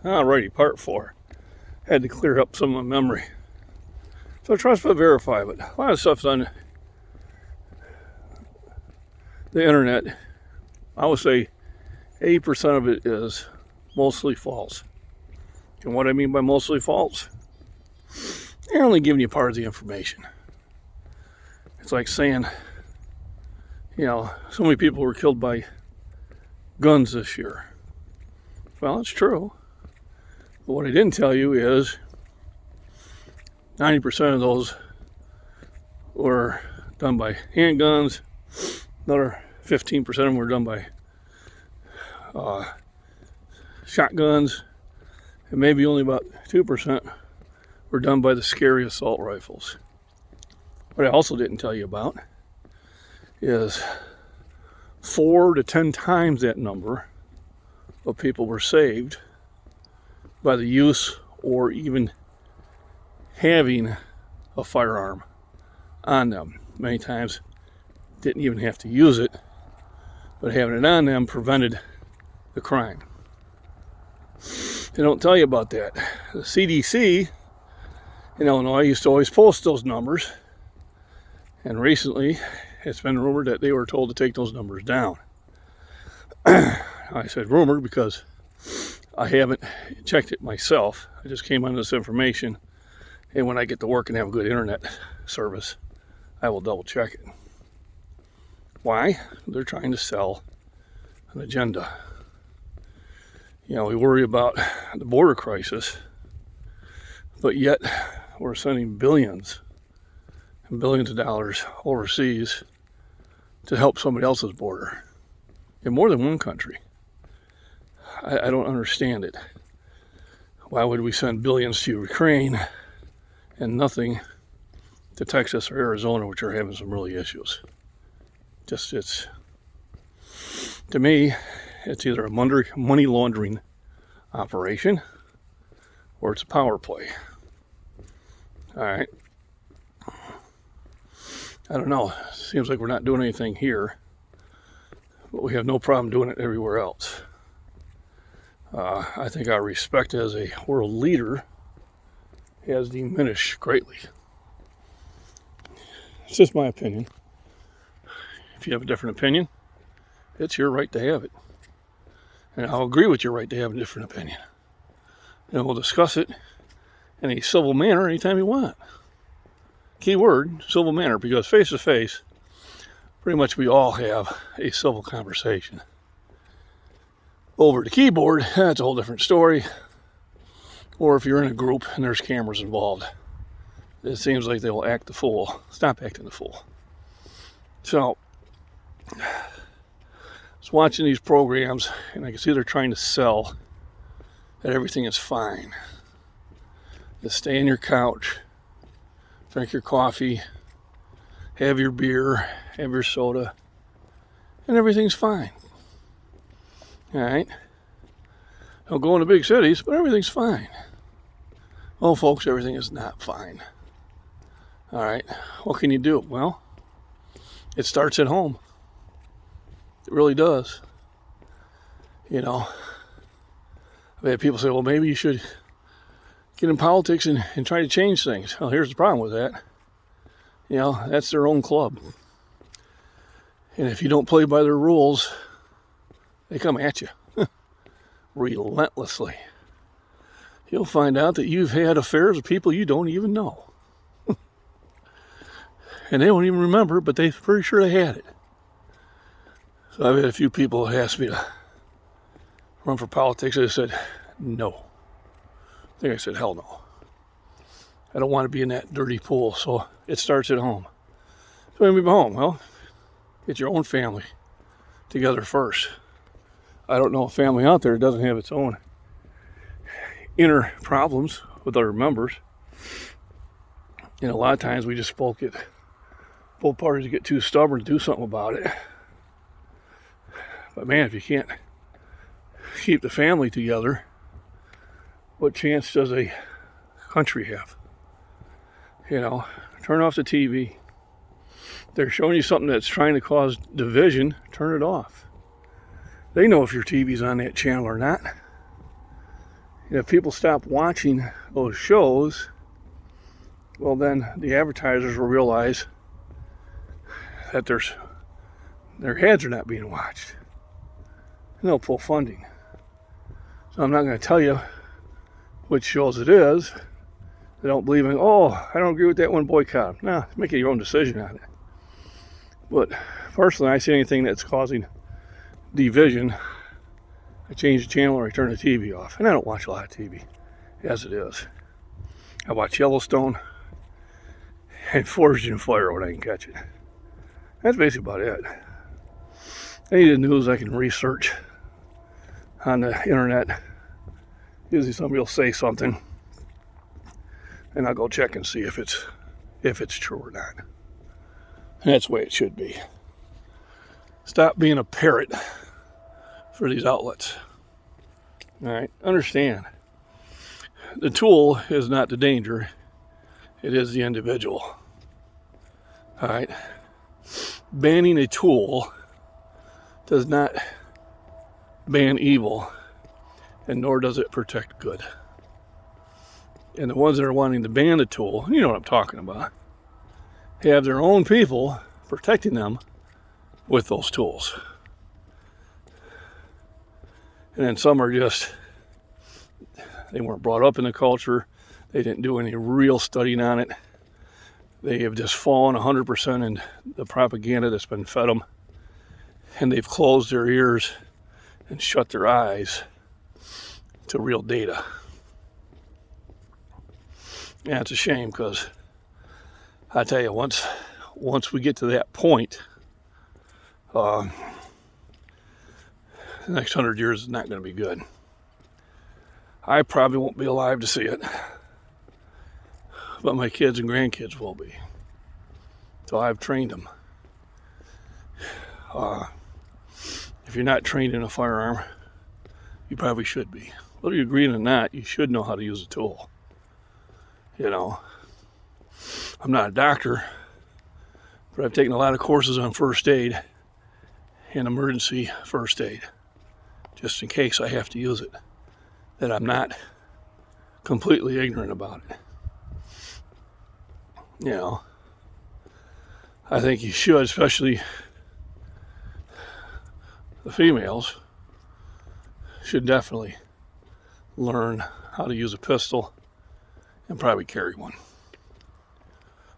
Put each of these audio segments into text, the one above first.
Alrighty, part 4. Had to clear up some of my memory. So trust but verify, but a lot of stuff's on the internet. I would say 80% of it is mostly false. And what I mean by mostly false, they're only giving you part of the information. It's like saying, so many people were killed by guns this year. Well, it's true. But what I didn't tell you is 90% of those were done by handguns. Another 15% of them were done by shotguns. And maybe only about 2% were done by the scary assault rifles. What I also didn't tell you about is 4 to 10 times that number of people were saved by the use or even having a firearm on them. Many times didn't even have to use it, but having it on them prevented the crime. They don't tell you about that. The CDC in Illinois used to always post those numbers, and recently it's been rumored that they were told to take those numbers down. I said rumored because I haven't checked it myself. I just came on this information, and when I get to work and have a good internet service, I will double check it. Why? They're trying to sell an agenda. We worry about the border crisis, but yet we're sending billions and billions of dollars overseas to help somebody else's border in more than one country. I don't understand it. Why would we send billions to Ukraine and nothing to Texas or Arizona, which are having some really issues? To me, it's either a money laundering operation or it's a power play. All right. I don't know. Seems like we're not doing anything here, but we have no problem doing it everywhere else. I think our respect as a world leader has diminished greatly. It's just my opinion. If you have a different opinion, it's your right to have it. And I'll agree with your right to have a different opinion. And we'll discuss it in a civil manner anytime you want. Key word, civil manner, because face to face, pretty much we all have a civil conversation. Over the keyboard, that's a whole different story. Or if you're in a group and there's cameras involved, it seems like they will act the fool. Stop acting the fool. So, I was watching these programs, and I can see they're trying to sell that everything is fine. Just stay on your couch, drink your coffee, have your beer, have your soda, and everything's fine. All right? Don't go into big cities, but everything's fine. Well, folks, everything is not fine. All right? What can you do? Well, it starts at home. It really does. I've had people say, well, maybe you should get in politics and try to change things. Well, here's the problem with that. That's their own club. And if you don't play by their rules, they come at you relentlessly. You'll find out that you've had affairs with people you don't even know. And they won't even remember, but they're pretty sure they had it. So I've had a few people ask me to run for politics. I said, no. I think I said, hell no. I don't want to be in that dirty pool, so it starts at home. So when we go home, well, get your own family together first. I don't know a family out there that doesn't have its own inner problems with other members. A lot of times we just both parties get too stubborn to do something about it. But man, if you can't keep the family together, what chance does a country have? Turn off the TV. They're showing you something that's trying to cause division, turn it off. They know if your TV's on that channel or not. And if people stop watching those shows, well, then the advertisers will realize that their ads are not being watched. And they'll pull funding. So I'm not going to tell you which shows it is. I don't believe in, oh, I don't agree with that one, boycott. No, make your own decision on it. But personally, I see anything that's causing division, I change the channel or I turn the TV off. And I don't watch a lot of TV as it is. I watch Yellowstone and Forged in Fire when I can catch it. That's basically about it. Any of the news I can research on the internet. Usually somebody will say something and I'll go check and see if it's true or not. And that's the way it should be. Stop being a parrot for these outlets. All right, understand. The tool is not the danger. It is the individual. All right. Banning a tool does not ban evil, and nor does it protect good. And the ones that are wanting to ban the tool, you know what I'm talking about, have their own people protecting them with those tools. And then some are just, they weren't brought up in the culture. They didn't do any real studying on it. They have just fallen 100% in the propaganda that's been fed them. And they've closed their ears and shut their eyes to real data. Yeah, it's a shame because I tell you, once we get to that point, the next 100 years is not going to be good. I probably won't be alive to see it, but my kids and grandkids will be. So I've trained them. If you're not trained in a firearm, you probably should be. Whether you agree or not, you should know how to use a tool. You know, I'm not a doctor, but I've taken a lot of courses on first aid and emergency first aid, just in case I have to use it, that I'm not completely ignorant about it. You know, I think you should, especially the females, should definitely learn how to use a pistol and probably carry one.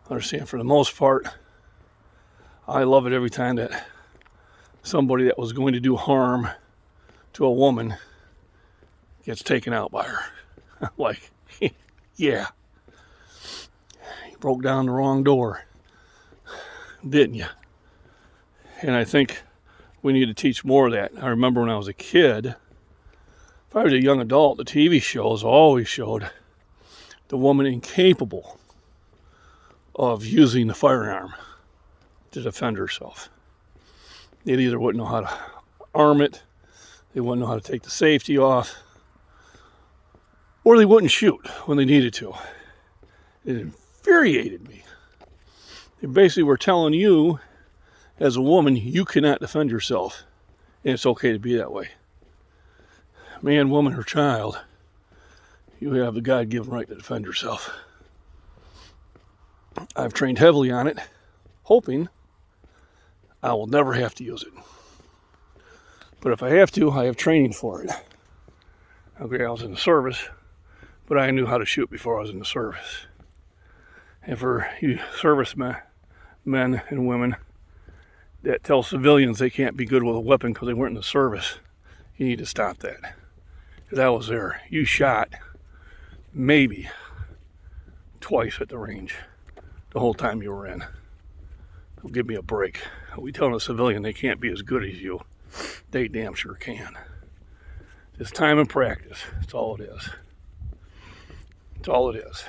Understand, for the most part, I love it every time that somebody that was going to do harm to a woman gets taken out by her. Like, yeah, you broke down the wrong door, didn't you? And I think we need to teach more of that. I remember when I was a kid, if I was a young adult, the TV shows always showed the woman incapable of using the firearm to defend herself. They either wouldn't know how to arm it, they wouldn't know how to take the safety off, or they wouldn't shoot when they needed to. It infuriated me. They basically were telling you, as a woman, you cannot defend yourself, and it's okay to be that way. Man, woman, or child, you have the God-given right to defend yourself. I've trained heavily on it, hoping I will never have to use it. But if I have to, I have training for it. Okay, I was in the service, but I knew how to shoot before I was in the service. And for you servicemen, men and women that tell civilians they can't be good with a weapon because they weren't in the service, you need to stop that. Because I was there. You shot maybe twice at the range the whole time you were in. Don't give me a break. We telling a civilian they can't be as good as you. They damn sure can. It's time and practice. That's all it is. That's all it is.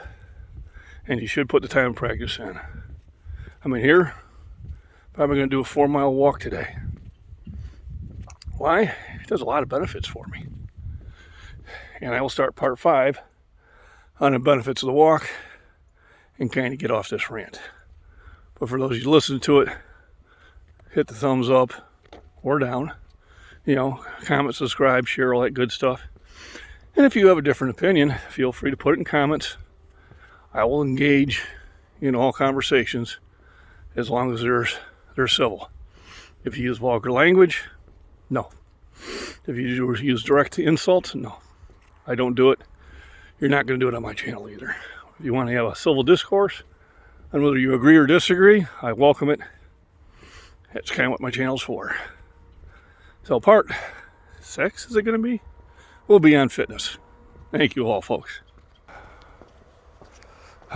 And you should put the time and practice in. I mean, here, probably going to do a 4-mile walk today. Why? It does a lot of benefits for me. And I will start part 5 on the benefits of the walk and kind of get off this rant. But for those of you listening to it, hit the thumbs up or down. You know, comment, subscribe, share, all that good stuff. And if you have a different opinion, feel free to put it in comments. I will engage in all conversations as long as they're civil. If you use vulgar language, no. If you use direct insults, no. I don't do it. You're not going to do it on my channel either. If you want to have a civil discourse on whether you agree or disagree, I welcome it. That's kind of what my channel's for. So part 6, is it going to be? Will be on fitness. Thank you all, folks.